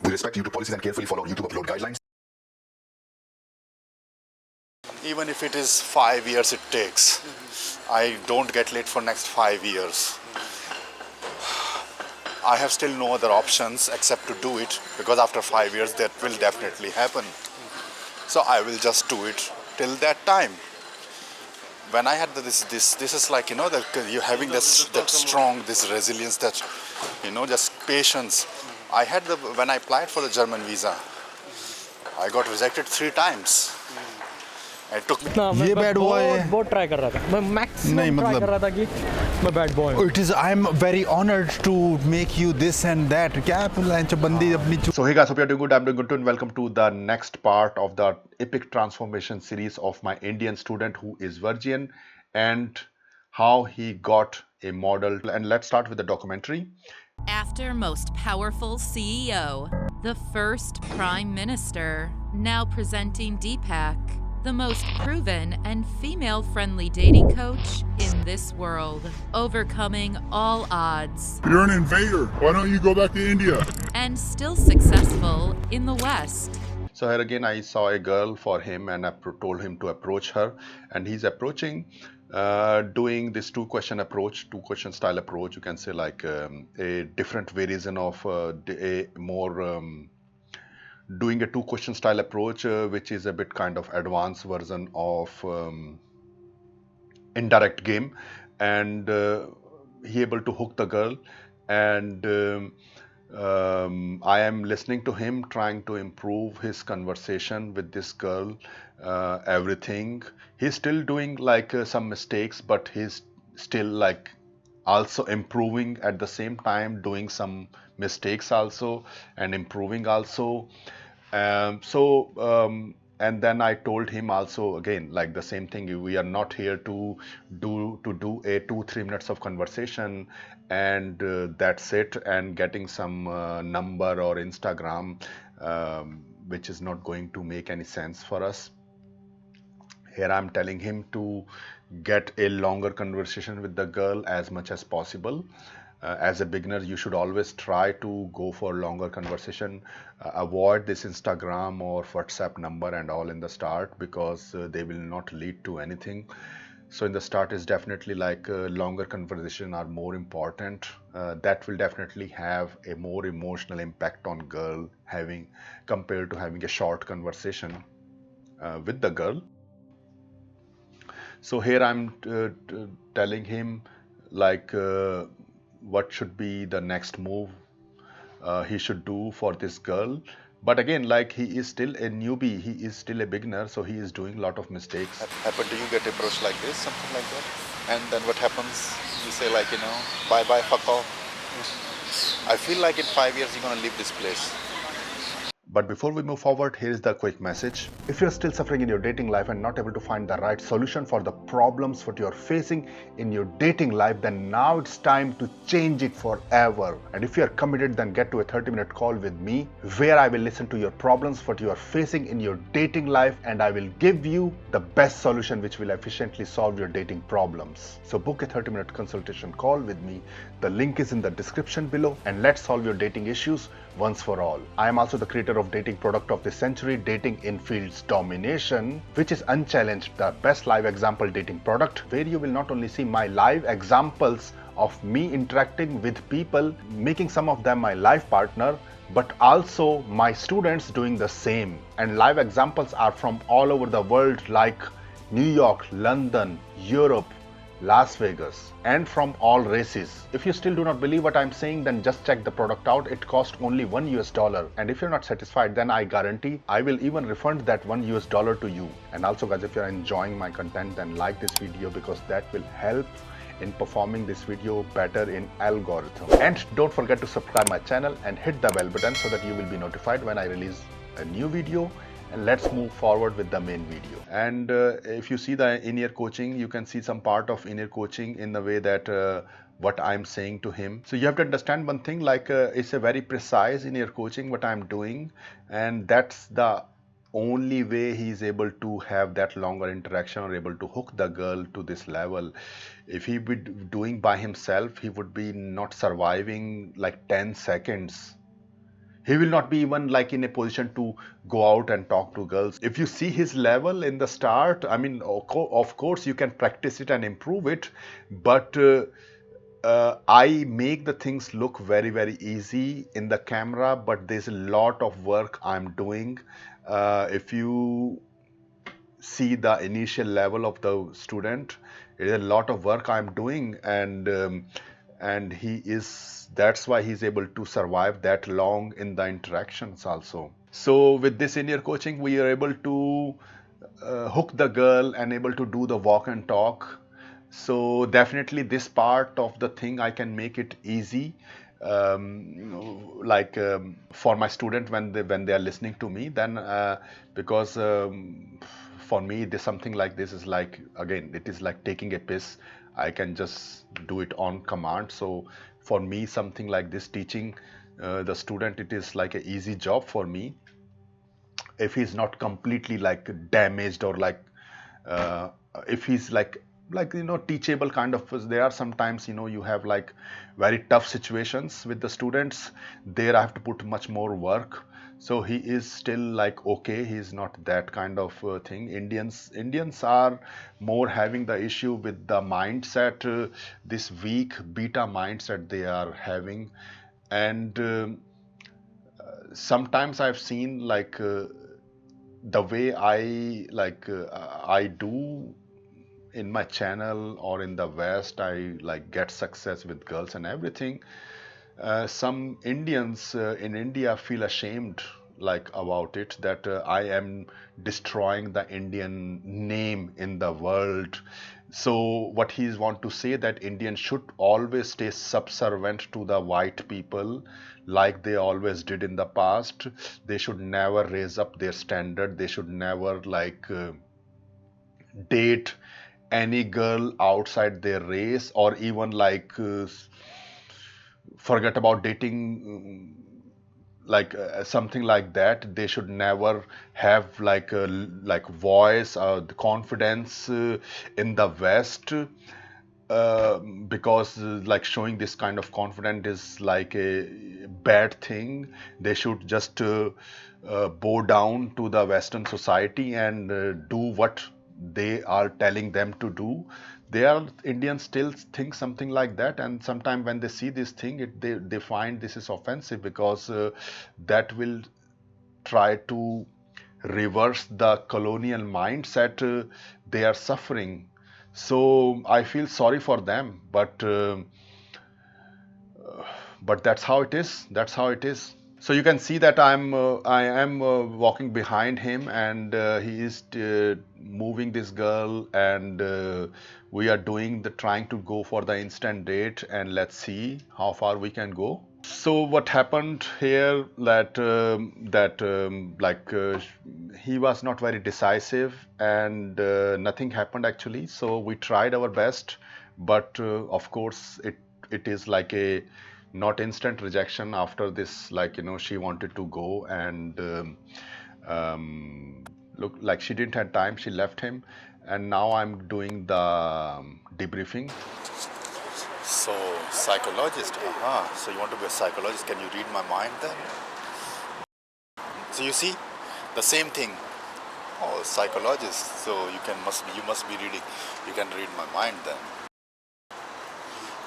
We respect YouTube policies and carefully follow YouTube upload guidelines. Even if it is 5 years it takes, I don't get late for next 5 years. I have still no other options except to do it, because after 5 years that will definitely happen. So I will just do it till that time. When I had this is like, that you having that strong, this resilience, that, just patience. I had when I applied for the German visa, I got rejected 3 times. It took me. ये bad boy है बहुत try कर रहा था मैं नहीं, maximum try मतलब- कर रहा था कि मैं बैड बॉय हूँ It is. I'm very honored to make you this and that. क्या लंच बंदी अपनी So hey guys, hope you're doing good. I'm doing good too, and welcome to the next part of the epic transformation series of my Indian student who is virgin and how he got a model. And let's start with the documentary. After most powerful CEO, the first Prime Minister, now presenting Deepak, the most proven and female-friendly dating coach in this world, overcoming all odds You're an invader. Why don't you go back to India? and still successful in the West. So here again, I saw a girl for him, and I told him to approach her, and he's approaching, doing this two-question style approach. You can say like a different variation of a more doing a two-question style approach, which is a bit kind of advanced version of indirect game, and he able to hook the girl, and I am listening to him trying to improve his conversation with this girl, everything. He's still doing like some mistakes, but he's still like also improving at the same time, doing some mistakes also and improving also. And then I told him also again like the same thing. We are not here to do a 2-3 minutes of conversation and that's it, and getting some number or Instagram, which is not going to make any sense for us. Here I'm telling him to get a longer conversation with the girl as much as possible. As a beginner, you should always try to go for longer conversation. Avoid this Instagram or WhatsApp number and all in the start, because they will not lead to anything. So in the start is definitely like longer conversation are more important. That will definitely have a more emotional impact on girl compared to having a short conversation with the girl. So here I'm telling him like what should be the next move he should do for this girl. But again, like he is still a newbie, he is still a beginner, so he is doing a lot of mistakes. Happen to you get approached like this, something like that? And then what happens? You say like, bye-bye, fuck off. I feel like in 5 years you're gonna leave this place. But before we move forward, here is the quick message. If you're still suffering in your dating life and not able to find the right solution for the problems what you're facing in your dating life, then now it's time to change it forever. And if you're committed, then get to a 30-minute call with me, where I will listen to your problems what you are facing in your dating life, and I will give you the best solution which will efficiently solve your dating problems. So book a 30-minute consultation call with me. The link is in the description below, and let's solve your dating issues once for all. I am also the creator of dating product of the century, Dating in Fields Domination, which is Unchallenged, the best live example dating product, where you will not only see my live examples of me interacting with people, making some of them my life partner, but also my students doing the same. And live examples are from all over the world, like New York, London, Europe, Las Vegas, and from all races. If you still do not believe what I'm saying, then just check the product out. It costs only $1, and if you're not satisfied, then I guarantee I will even refund that $1 to you. And also guys, if you're enjoying my content, then like this video, because that will help in performing this video better in algorithm. And don't forget to subscribe my channel and hit the bell button so that you will be notified when I release a new video. And let's move forward with the main video. And if you see the in-ear coaching, you can see some part of in-ear coaching in the way that what I'm saying to him. So you have to understand one thing, like it's a very precise in-ear coaching what I'm doing, and that's the only way he is able to have that longer interaction or able to hook the girl to this level. If he be doing by himself, he would be not surviving like 10 seconds. He will not be even like in a position to go out and talk to girls. If you see his level in the start, I mean, of course you can practice it and improve it, but I make the things look very, very easy in the camera, but there's a lot of work I'm doing. If you see the initial level of the student, it is a lot of work I'm doing, and he is, that's why he's able to survive that long in the interactions also. So with this in-ear coaching, we are able to hook the girl and able to do the walk and talk. So definitely this part of the thing I can make it easy, for my student when they are listening to me, then because for me this something like this is like, again, it is like taking a piss. I can just do it on command. So for me something like this, teaching the student, it is like an easy job for me if he's not completely like damaged, or like if he's like teachable kind of. There are sometimes you have like very tough situations with the students. There I have to put much more work. So he is still like okay, he's not that kind of thing. Indians are more having the issue with the mindset, this weak beta mindset they are having. And sometimes I've seen like the way I do in my channel or in the West, I like get success with girls and everything. Some Indians in India feel ashamed like about it, that I am destroying the Indian name in the world. So what he's want to say, that Indians should always stay subservient to the white people like they always did in the past. They should never raise up their standard. They should never like date any girl outside their race, or even like forget about dating, something like that. They should never have like a voice, the confidence in the West, because like showing this kind of confidence is like a bad thing. They should just bow down to the Western society and do what they are telling them to do. Indians still think something like that, and sometimes when they see this thing, they find this is offensive, because that will try to reverse the colonial mindset they are suffering. So I feel sorry for them, but that's how it is. That's how it is. So you can see that I am walking behind him, and he is moving this girl, and we are trying to go for the instant date, and let's see how far we can go. So what happened here, he was not very decisive, and nothing happened actually. So we tried our best, but of course it is like a not instant rejection after this. She wanted to go, and look like she didn't have time. She left him, and now I'm doing the debriefing. So, psychologist. So you want to be a psychologist? Can you read my mind then? So you see, the same thing. Oh, psychologist. So you must be reading. You can read my mind then.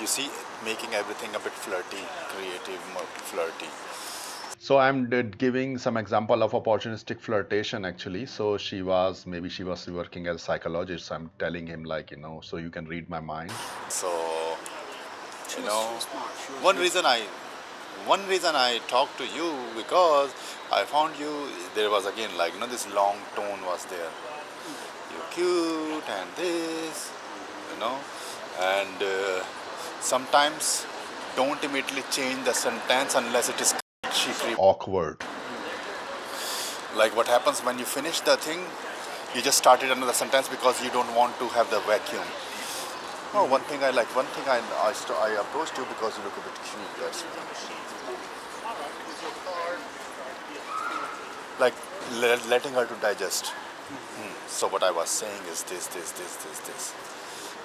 You see, making everything a bit flirty, creative, flirty. So I'm giving some example of opportunistic flirtation actually. So maybe she was working as a psychologist. So I'm telling him so you can read my mind. So, one reason I talked to you, because I found you, there was again this long tone was there. You're cute and this, and sometimes don't immediately change the sentence unless it is Awkward. Like what happens when you finish the thing, you just started another sentence because you don't want to have the vacuum. Oh, one thing I approached you because you look a bit cute. That's like letting her to digest. So what I was saying is this.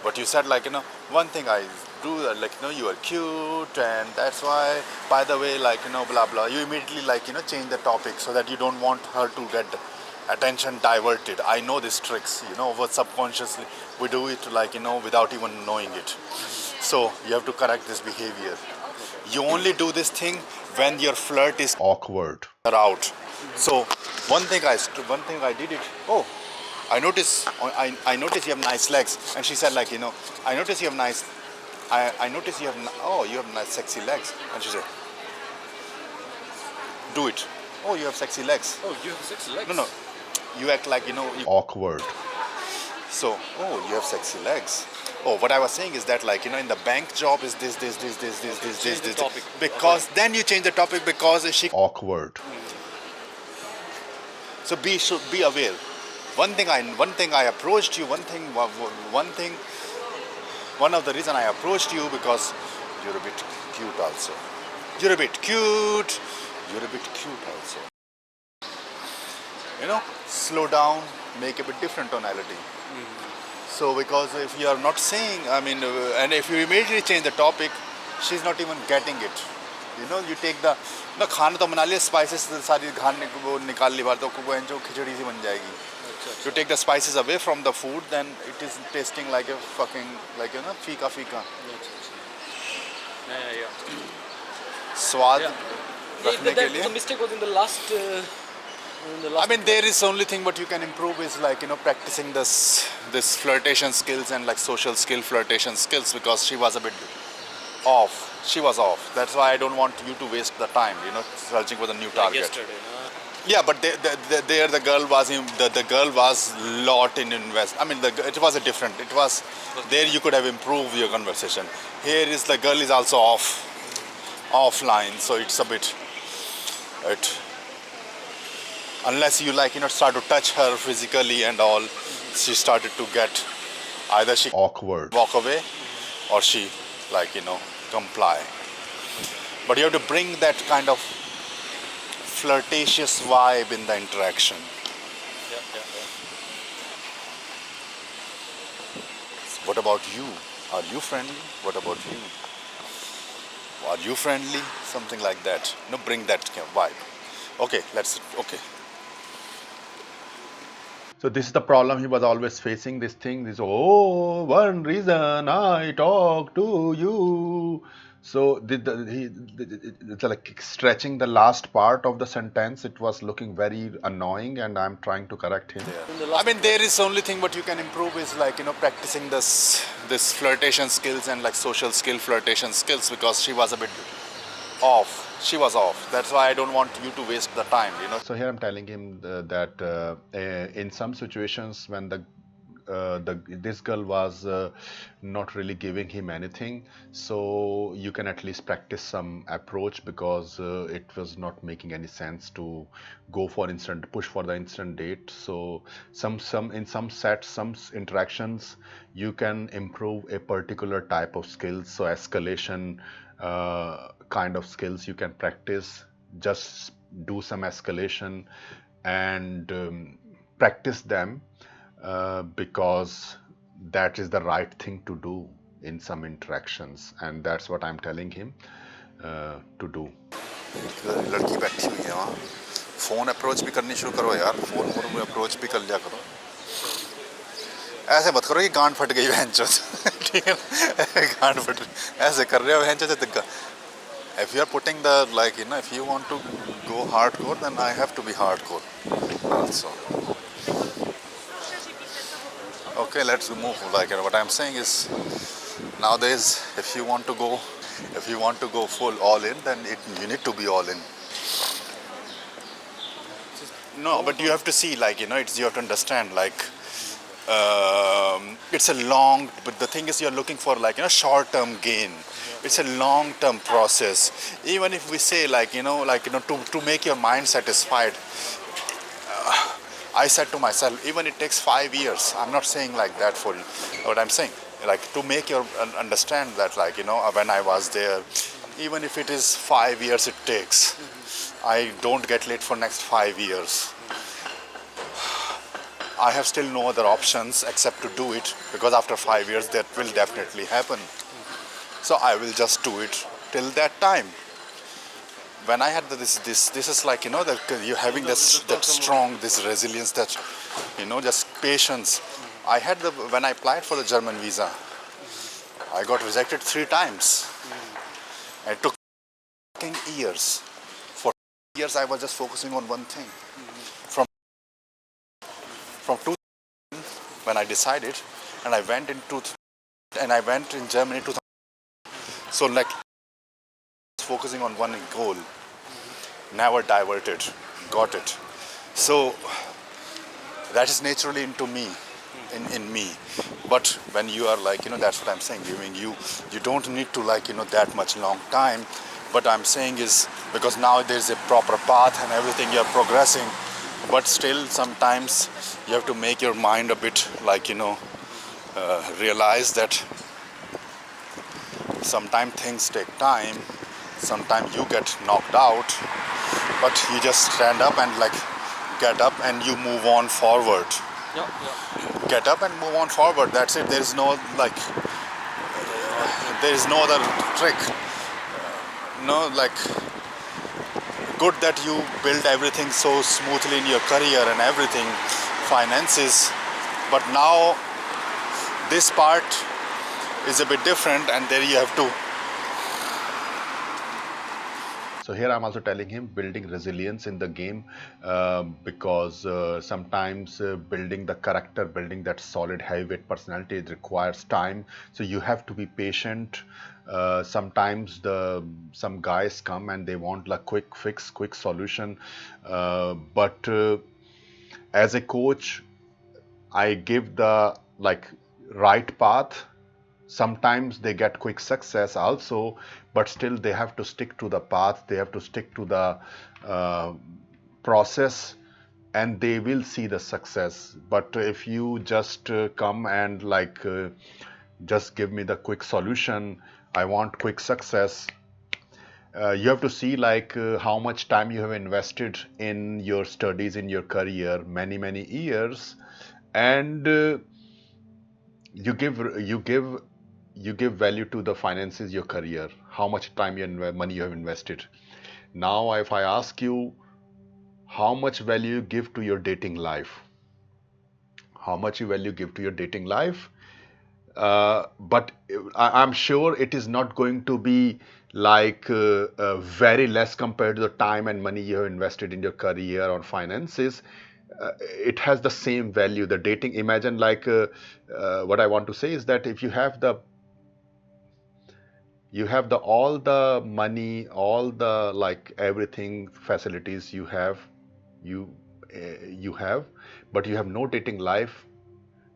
But you said like, one thing I do, like, you are cute and that's why, by the way, like, blah, blah. You immediately like, change the topic so that you don't want her to get attention diverted. I know these tricks, but subconsciously we do it like, without even knowing it. So you have to correct this behavior. You only do this thing when your flirt is awkward. out. So one thing I did it. Oh, I noticed you have nice legs, and she said like, I noticed you have nice. I noticed you have you have nice sexy legs, and she said, do it. Oh, you have sexy legs. Oh, you have sexy legs? No, you act like Awkward. So, oh, you have sexy legs. Oh, what I was saying is that like, in the bank job is this. Topic. Because then you change the topic because she. Awkward. So should be aware. One thing I approached you. One of the reason I approached you because you're a bit cute also. You're a bit cute also. Slow down, make a bit different tonality. So because if you are not saying, and if you immediately change the topic, she's not even getting it. You take the खाना तो बना लिया, spices सारी वो निकाल ली बार तो जो खिचड़ी सी बन जाएगी. You take the spices away from the food, then it is tasting like a fucking फीका. Yeah. स्वाद रखने के लिए. The mistake was in the last. There is only thing what you can improve is like practicing this flirtation skills and like social skill flirtation skills, because she was a bit off. She was off. That's why I don't want you to waste the time, searching for the new target. Yesterday. Yeah, but there the girl was lot in invest. It was a different. It was there you could have improved your conversation. Here is the girl is also offline, so it's a bit. Unless you start to touch her physically and all, she started to get either she Awkward. walk away or she comply. But you have to bring that kind of flirtatious vibe in the interaction. Yeah. What about you? Are you friendly? What about you? Are you friendly? Something like that. Bring that vibe. Okay. So this is the problem he was always facing, this thing, one reason I talk to you. So it's like stretching the last part of the sentence. It was looking very annoying and I'm trying to correct him. Yeah. There is only thing what you can improve is practicing this flirtation skills and like social skill flirtation skills, because she was a bit off. She was off. That's why I don't want you to waste the time, So here I'm telling him that in some situations when this girl was not really giving him anything, so you can at least practice some approach, because it was not making any sense to push for the instant date. So some interactions you can improve a particular type of skills. So escalation kind of skills you can practice. Just do some escalation and practice them, because that is the right thing to do in some interactions, and that's what I'm telling him to do. लड़की बैठी हुई है वहाँ. Phone approach भी करनी शुरू करो यार. फोन में अप्रोच भी कर लिया करो. ऐसे मत करो कि गांड फट गई बहनचोद. ठीक है ना, गांड फट ऐसे कर रहे हो बहनचोद. If you are putting the if you want to go hardcore, then I have to be hardcore also. Okay, let's move. What I'm saying is, nowadays, if you want to go full all in, then you need to be all in. No, but you have to see, you have to understand, it's a long. But the thing is, you're looking for short-term gain. It's a long-term process. Even if we say to make your mind satisfied. I said to myself, even it takes 5 years. I'm not saying like that for you. What I'm saying, to make your understand that, when I was there, even if it is 5 years it takes, I don't get late for next 5 years. I have still no other options except to do it, because after 5 years that will definitely happen. So I will just do it till that time. When I had this is like, that you're having that strong, this resilience, that, just patience. I had when I applied for the German visa, I got rejected 3 times. It took years. For years I was just focusing on one thing. From 2000, when I decided, and I went in Germany 2000. So like focusing on one goal, never diverted, got it. So that is naturally into me, in me. But when you are like, that's what I'm saying, you don't need to like, that much long time. What I'm saying is, because now there's a proper path and everything, you're progressing, but still sometimes you have to make your mind a bit like, realize that sometimes things take time, sometimes you get knocked out, but you just stand up and like get up and you move on forward. Yeah, yeah. Get up and move on forward, that's it. There is no like, there is no other trick. No, like, good that you build everything so smoothly in your career and everything, finances, but now this part is a bit different, and there you have to. So here I'm also telling him building resilience in the game, because sometimes building the character, building that solid heavyweight personality, it requires time. So you have to be patient. Sometimes some guys come and they want like quick fix, quick solution. But as a coach, I give the like right path. Sometimes they get quick success also, but still they have to stick to the path, they have to stick to the process, and they will see the success. But if you just come and like just give me the quick solution, I want quick success, you have to see like how much time you have invested in your studies, in your career, many years, and you give value to the finances, your career, how much time and money you have invested. Now if I ask you how much value you give to your dating life, how much you value give to your dating life, but I'm sure it is not going to be like very less compared to the time and money you have invested in your career or finances. It has the same value. The dating, imagine like what I want to say is that if you have the all the money, all the like everything facilities you have, you you have, but you have no dating life,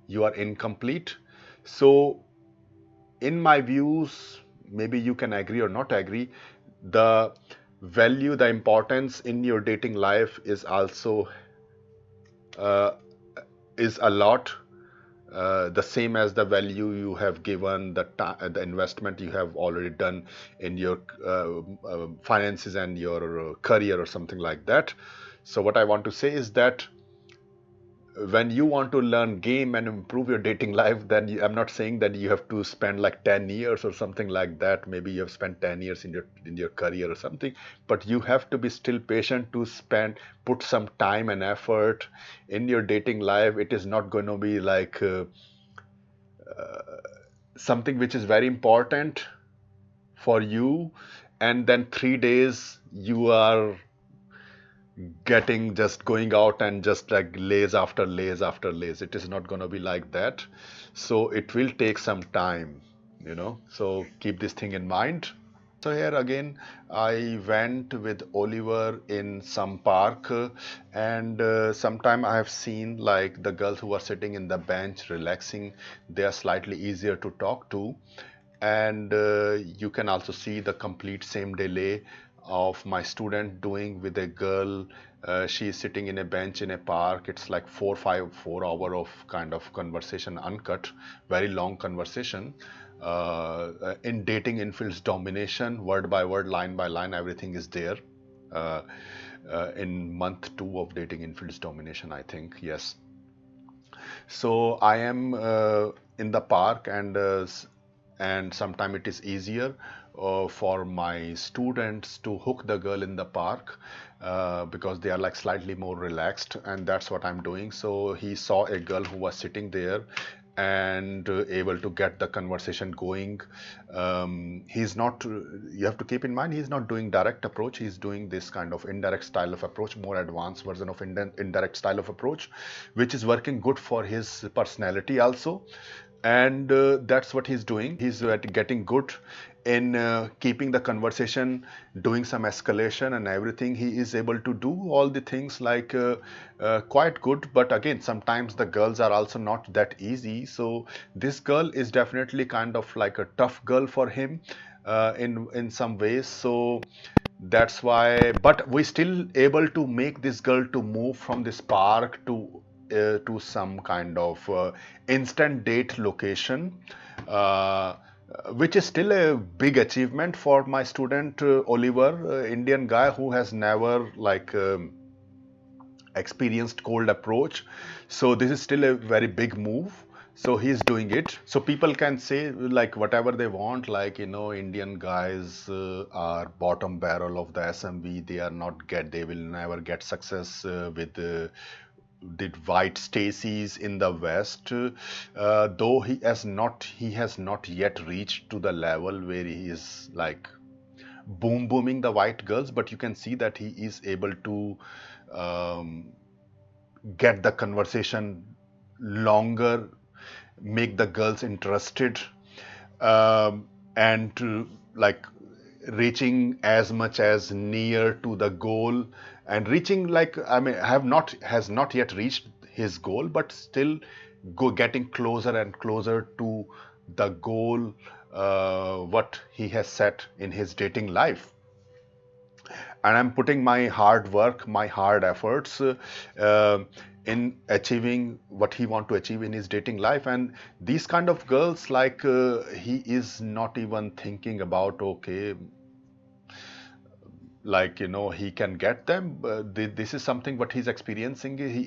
you are incomplete. So in my views, maybe you can agree or not agree, the value, the importance in your dating life is also uh, is a lot, the same as the value you have given, the investment you have already done in your finances and your career or something like that. So what I want to say is that when you want to learn game and improve your dating life, then I'm not saying that you have to spend like 10 years or something like that. Maybe you have spent 10 years in your career or something, but you have to be still patient to put some time and effort in your dating life. It is not going to be like something which is very important for you, and then 3 days you are just going out and just like lays after lays after lays. It is not going to be like that. So it will take some time. So keep this thing in mind. So here again, I went with Oliver in some park, and sometime I have seen like the girls who are sitting in the bench relaxing, they are slightly easier to talk to, and you can also see the complete same delay of my student doing with a girl. She is sitting in a bench in a park. It's like 4 hour of kind of conversation, uncut, very long conversation. In dating influence domination, word by word, line by line, everything is there. In month 2 of dating influence domination, I think, yes. So I am in the park, and sometimes it is easier for my students to hook the girl in the park because they are like slightly more relaxed, and that's what I'm doing. So he saw a girl who was sitting there and able to get the conversation going. He's not, you have to keep in mind, he's not doing direct approach, he's doing this kind of indirect style of approach, more advanced version of indirect style of approach, which is working good for his personality also. And that's what he's doing. He's getting good in keeping the conversation, doing some escalation and everything. He is able to do all the things like quite good. But again, sometimes the girls are also not that easy. So this girl is definitely kind of like a tough girl for him in some ways. So that's why, but we still able to make this girl to move from this park to some kind of instant date location, which is still a big achievement for my student Oliver, Indian guy who has never like experienced cold approach. So this is still a very big move. So he's doing it. So people can say like whatever they want, like, you know, Indian guys are bottom barrel of the SMV. They are not get, they will never get success with the white Stacy's in the West, though he has not yet reached to the level where he is like booming the white girls, but you can see that he is able to get the conversation longer, make the girls interested, and to like reaching as much as near to the goal, and reaching like, I mean, has not yet reached his goal, but still getting closer and closer to the goal what he has set in his dating life. And I'm putting my hard work, my hard efforts in achieving what he want to achieve in his dating life. And these kind of girls, like he is not even thinking about, okay, like, you know, he can get them. This is something what he's experiencing. He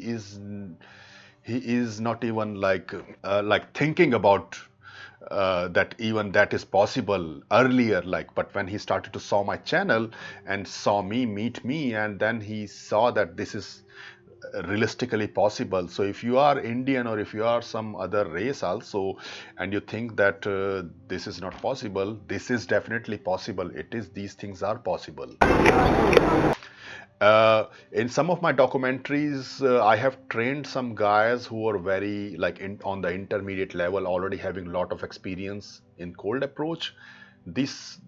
is not even like thinking about that even that is possible earlier, like, but when he started to saw my channel and saw me meet me, and then he saw that this is realistically possible. So if you are Indian or if you are some other race also, and you think that this is not possible, this is definitely possible. It is, these things are possible. In some of my documentaries, I have trained some guys who are very like on the intermediate level, already having a lot of experience in cold approach. This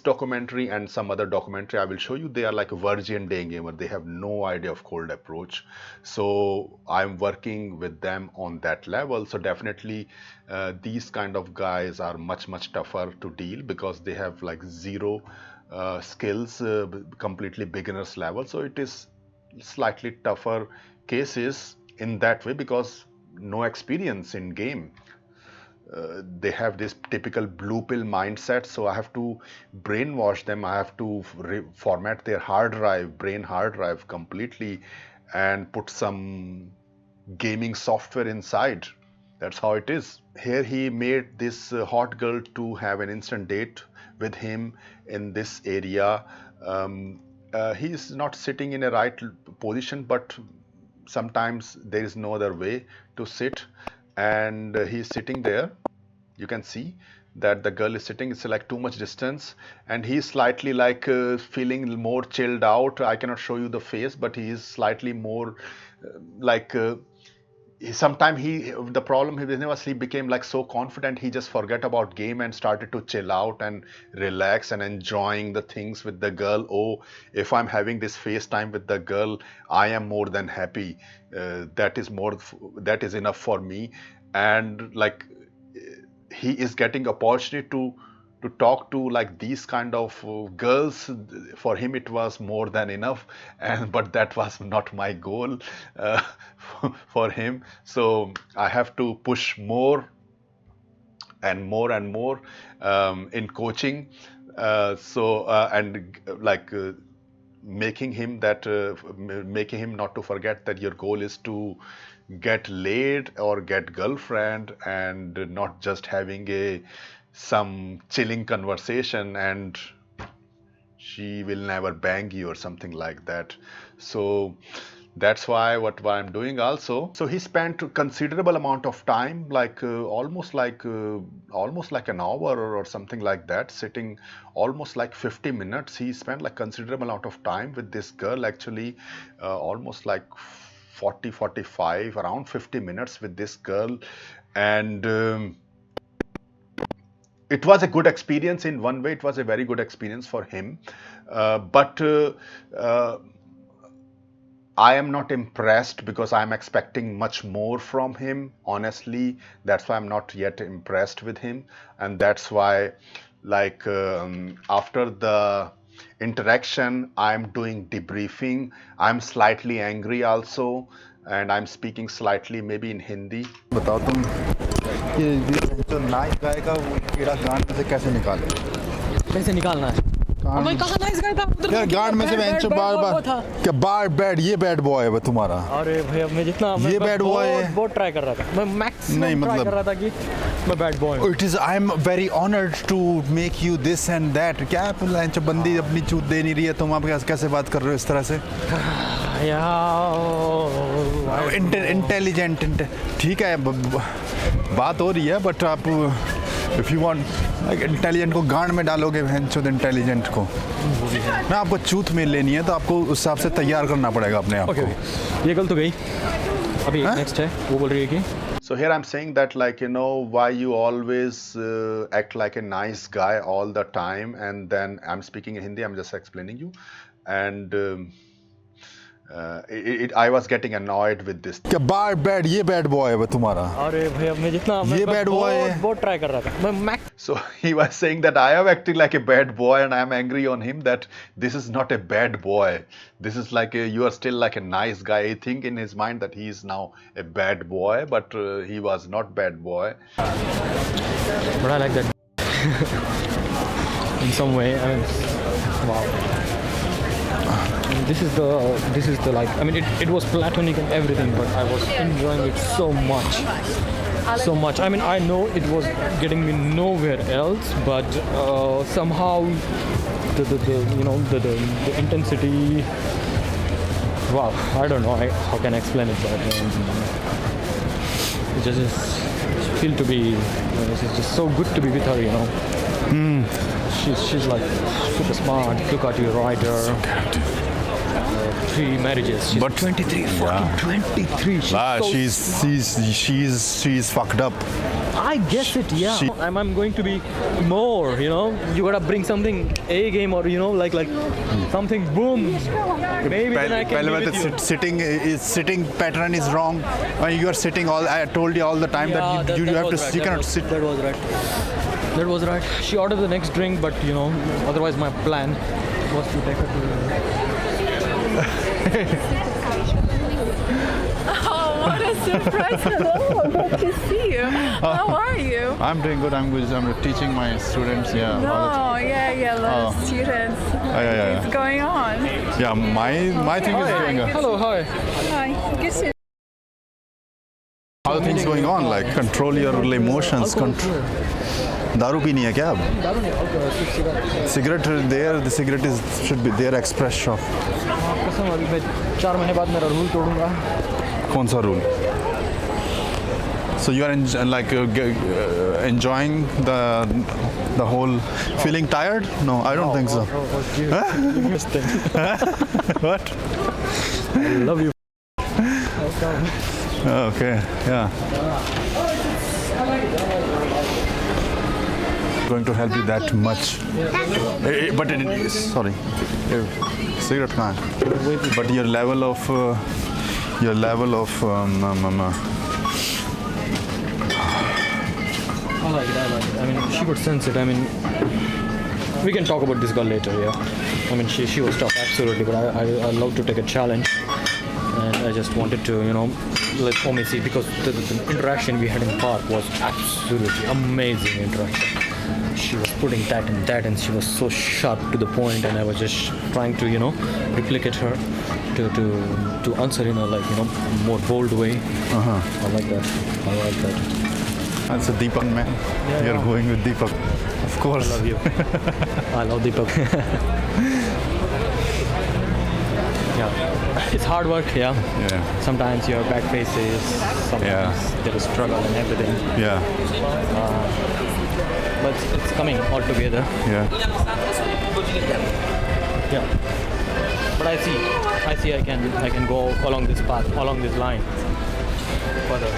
documentary and some other documentary I will show you, they are like a virgin day gamer. They have no idea of cold approach. So I'm working with them on that level. So definitely these kind of guys are much tougher to deal because they have like zero skills, completely beginners level. So it is slightly tougher cases in that way because no experience in game. They have this typical blue pill mindset, so I have to brainwash them. I have to format their brain hard drive completely, and put some gaming software inside. That's how it is. Here he made this hot girl to have an instant date with him in this area. He is not sitting in a right position, but sometimes there is no other way to sit, and he's sitting there. You can see that the girl is sitting, it's like too much distance, and he's slightly like feeling more chilled out. I cannot show you the face, but he is slightly more like sometimes the problem was he became like so confident, he just forget about game and started to chill out and relax and enjoying the things with the girl. Oh, if I'm having this FaceTime with the girl, I am more than happy. That is enough for me. And like he is getting opportunity to talk to like these kind of girls. For him it was more than enough, and but that was not my goal for him. So I have to push more and more and more in coaching. And like making him making him not to forget that your goal is to get laid or get girlfriend, and not just having some chilling conversation and she will never bang you or something like that. So that's why what I'm doing also. So he spent a considerable amount of time, like almost like an hour or something like that, sitting almost like 50 minutes. He spent like considerable amount of time with this girl, actually almost like 45 around 50 minutes with this girl. And it was a good experience in one way. It was a very good experience for him, but I am not impressed because I'm expecting much more from him, honestly. That's why I'm not yet impressed with him. And that's why, like, after the interaction, I'm doing debriefing. I'm slightly angry also, and I'm speaking slightly maybe in Hindi. बताओ तुम ये जो nice guy का वो कीड़ा गांड में से कैसे निकाले? कैसे निकालना है? मैं कहाँ नाइस गाय था? यार गांड में से बेंच बार बार क्या बार बैड ये बैड बॉय है वो तुम्हारा? अरे भैया मैं जितना ये बैड बॉय है। बहुत ट्राई कर रहा था। मैं मैक्सिमम नहीं, ट्राई मतलब कर रहा था कि मैं बैड बॉय हूँ। It is I'm very honored to make you this and that. क्या लंच बंदी अपनी चूत दे नहीं रही है, तुम आप कैसे बात कर रहे हो इस तरह से? इंटेलिजेंट ठीक है, बात हो रही है, बट आप इफ यू वांट इंटेलिजेंट को गांड में डालोगे भैंचोद इंटेलिजेंट को ना, आपको चूत में लेनी है तो आपको उस हिसाब से तैयार करना पड़ेगा अपने आप को। ये गल तो गई, अभी नेक्स्ट है वो बोल रही है कि So here I'm saying that, like, you know, why you always act like a nice guy all the time, and then I'm speaking in Hindi, I'm just explaining you, and I was getting annoyed with this. क्या बार bad ये bad boy है वो तुम्हारा? अरे भैया मैं जितना ये बैड बॉय है। बहुत ट्राई कर रहा था। मैं So he was saying that I am acting like a bad boy, and I am angry on him that this is not a bad boy. This is like you are still like a nice guy. I think in his mind that he is now a bad boy, but he was not bad boy. But I like that in some way. I mean, wow. This is the like, I mean, it was platonic and everything, but I was enjoying it so much. I mean, I know it was getting me nowhere else, but somehow the intensity, wow, I don't know how can I explain it, but it just feel to be, it's just so good to be with her, you know. She's like super smart, look at you, writer. 3 marriages. She's But 23, fucking 23. She's fucked up. I guess it, yeah. I'm going to be more, you know. You gotta bring something A game, or you know, like something boom. Maybe then I can be with you. Sitting pattern is wrong. You are sitting all. I told you all the time that you have to. Right, You cannot sit. That was right. That was right. She ordered the next drink, but you know, otherwise my plan was to take her to. Oh, what a surprise! Hello, good to see you. How are you? I'm doing good. I'm good. I'm teaching my students. Yeah. No, yeah, a lot of students. Yeah. What's going on? Yeah, my thing is going on. Hello, hi. Hi, good to How are things going on? Like control your emotions. Control. दारू पीनी है क्या अब? दारू नहीं, alcohol, Cigarette there. The cigarette should be there. Express shop. कसम अभी मैं 4 महीने बाद मेरा रूल तोड़ूंगा। कौन सा rule? So you are enjoying the whole feeling tired? No, I don't think so. What? I love you. Okay, yeah. Going to help you that much. But sorry, cigarette can. But your level of I like it. I mean, she would sense it. I mean, we can talk about this girl later, yeah. I mean, she was tough, absolutely, but I love to take a challenge. And I just wanted to, you know, let Omi see, because the interaction we had in park was absolutely amazing interaction. she was putting that and that, and she was so sharp to the point, and I was just trying to replicate her to answer in a more bold way. I like that. That's a Deepak man. Yeah, You're yeah. going with Deepak. Of course. I love you. I love Deepak. Yeah, it's hard work. Yeah. Yeah. Sometimes you have bad faces. Sometimes there is struggle and everything. Yeah. But it's coming all together. Yeah. Yeah. But I see I can go along this path, along this line further.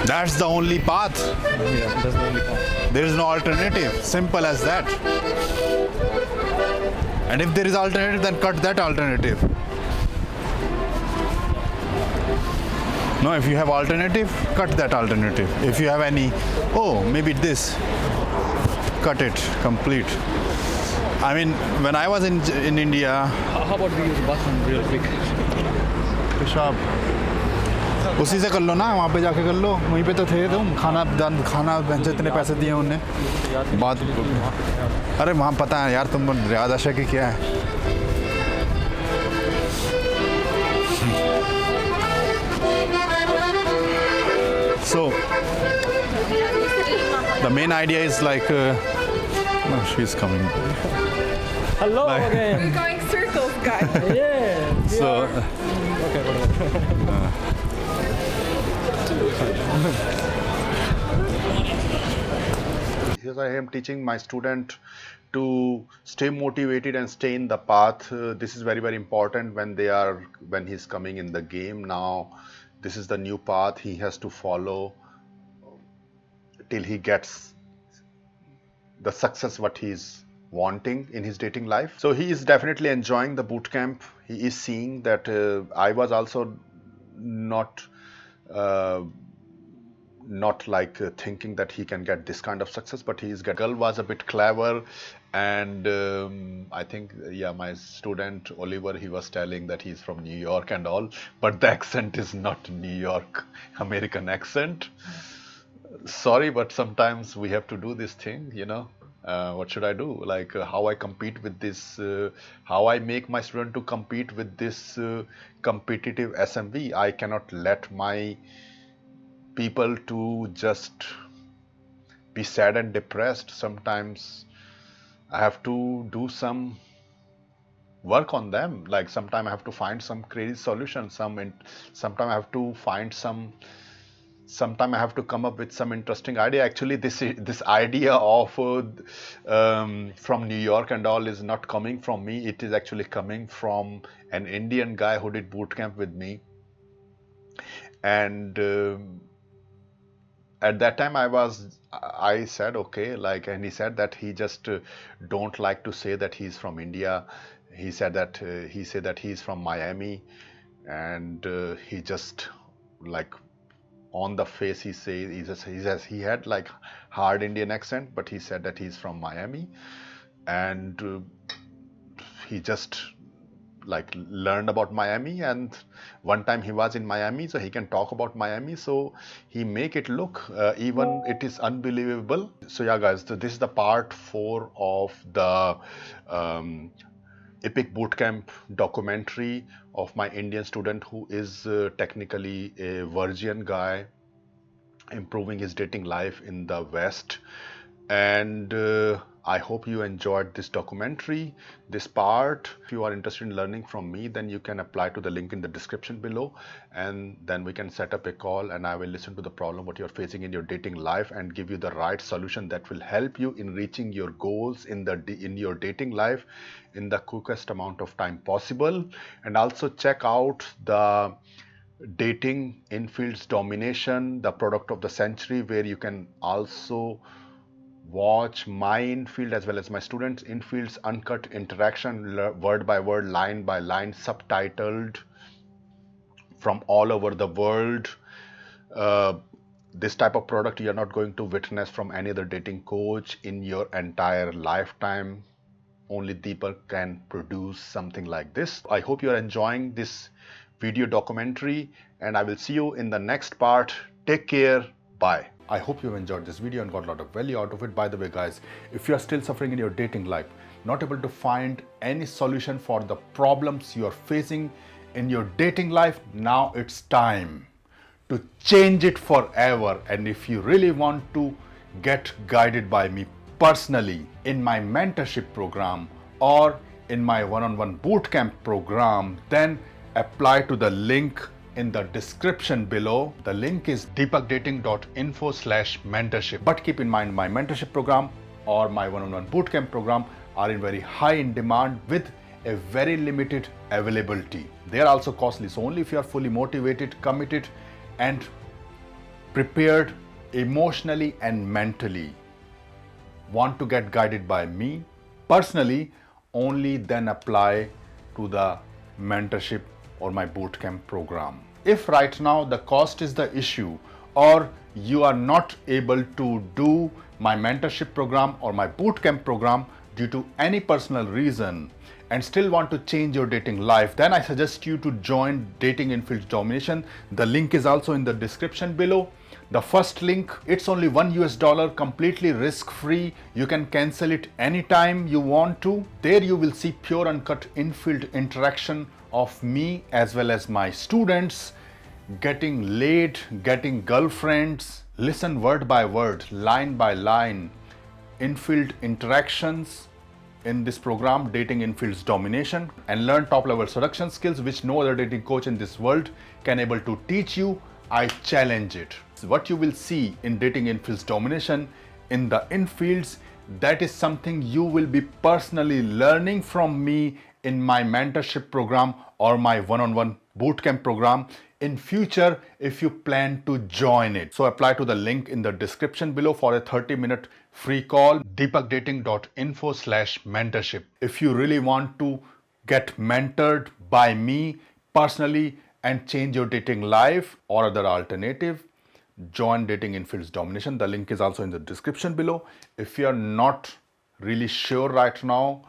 That's the only path. Yeah, that's the only path. There is no alternative. Simple as that. And if there is alternative, then cut that alternative. No, if you have alternative, cut that alternative. If you have any, maybe this, cut it, complete. I mean, when I was in India, How about we use the bathroom real quick? पेशाब उसी से कर लो ना, वहाँ पे जाके कर लो, वहीं पे तो थे तुम, खाना जितने पैसे दिए उनने बात। अरे वहाँ पता है यार, तुम रियाद आशा की क्या है। So the main idea is like she's coming. Hello again. We're going circles, guys. Yeah. So Okay, whatever. Here I am teaching my student to stay motivated and stay in the path. This is very, very important when he's coming in the game. Now this is the new path he has to follow till he gets the success what he's wanting in his dating life. So he is definitely enjoying the bootcamp. He is seeing that I was also not like thinking that he can get this kind of success, but girl was a bit clever, and I think my student Oliver, he was telling that he's from New York and all, but the accent is not New York American accent. Sorry, but sometimes we have to do this thing, what should I do? Like how I compete with this, how I make my student to compete with this competitive SMV. I cannot let my people to just be sad and depressed. Sometimes I have to do some work on them. Like sometimes I have to find some crazy solution. Sometimes I have to find Sometimes I have to come up with some interesting idea. Actually, this idea of from New York and all is not coming from me. It is actually coming from an Indian guy who did bootcamp with me. And at that time I said okay, and he said that he just don't like to say that he's from India. He said that he's from Miami, and he just like on the face he says he had like hard Indian accent, but he said that he's from Miami, and he just like learned about Miami, and one time he was in Miami, so he can talk about Miami, so he make it look even it is unbelievable. So yeah guys, so this is the part 4 of the epic bootcamp documentary of my Indian student who is technically a virgin guy improving his dating life in the West. And I hope you enjoyed this documentary, this part. If you are interested in learning from me, then you can apply to the link in the description below, and then we can set up a call and I will listen to the problem what you're facing in your dating life and give you the right solution that will help you in reaching your goals in your dating life in the quickest amount of time possible. And also check out the dating infields domination, the product of the century, where you can also watch my infield as well as my students infield's uncut interaction, word by word, line by line, subtitled from all over the world. This type of product you're not going to witness from any other dating coach in your entire lifetime. Only Deepak can produce something like this. I hope you're enjoying this video documentary, and I will see you in the next part. Take care. Bye. I hope you enjoyed this video and got a lot of value out of it. By the way, guys, if you are still suffering in your dating life, not able to find any solution for the problems you are facing in your dating life, now it's time to change it forever. And if you really want to get guided by me personally in my mentorship program or in my one-on-one bootcamp program, then apply to the link in the description below. The link is deepakdating.info/mentorship. But keep in mind, my mentorship program or my one-on-one bootcamp program are in very high in demand with a very limited availability. They are also costly. So only if you are fully motivated, committed, and prepared emotionally and mentally, want to get guided by me personally, only then apply to the mentorship or my bootcamp program. If right now the cost is the issue, or you are not able to do my mentorship program or my bootcamp program due to any personal reason and still want to change your dating life, then I suggest you to join Dating in Fields Domination. The link is also in the description below. The first link, it's only $1, completely risk-free. You can cancel it anytime you want to. There you will see pure uncut in-field interaction of me as well as my students, getting laid, getting girlfriends, listen word by word, line by line, in-field interactions in this program, Dating in Fields Domination, and learn top-level seduction skills which no other dating coach in this world can able to teach you. I challenge it. What you will see in Dating in Fields Domination in the infields, that is something you will be personally learning from me in my mentorship program or my one-on-one bootcamp program in future if you plan to join it. So apply to the link in the description below for a 30-minute free call, deepakdating.info/mentorship. If you really want to get mentored by me personally and change your dating life or other alternative, join Dating in Fields Domination. The link is also in the description below. If you are not really sure right now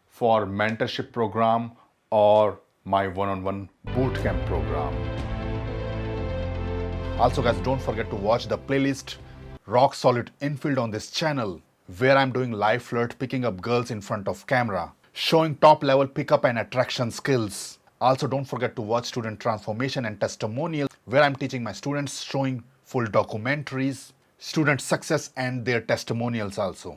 for mentorship program or my one-on-one bootcamp program. Also guys, don't forget to watch the playlist Rock Solid Infield on this channel, where I'm doing live flirt, picking up girls in front of camera, showing top level pickup and attraction skills. Also don't forget to watch Student Transformation and Testimonials, where I'm teaching my students, showing full documentaries, student success and their testimonials also.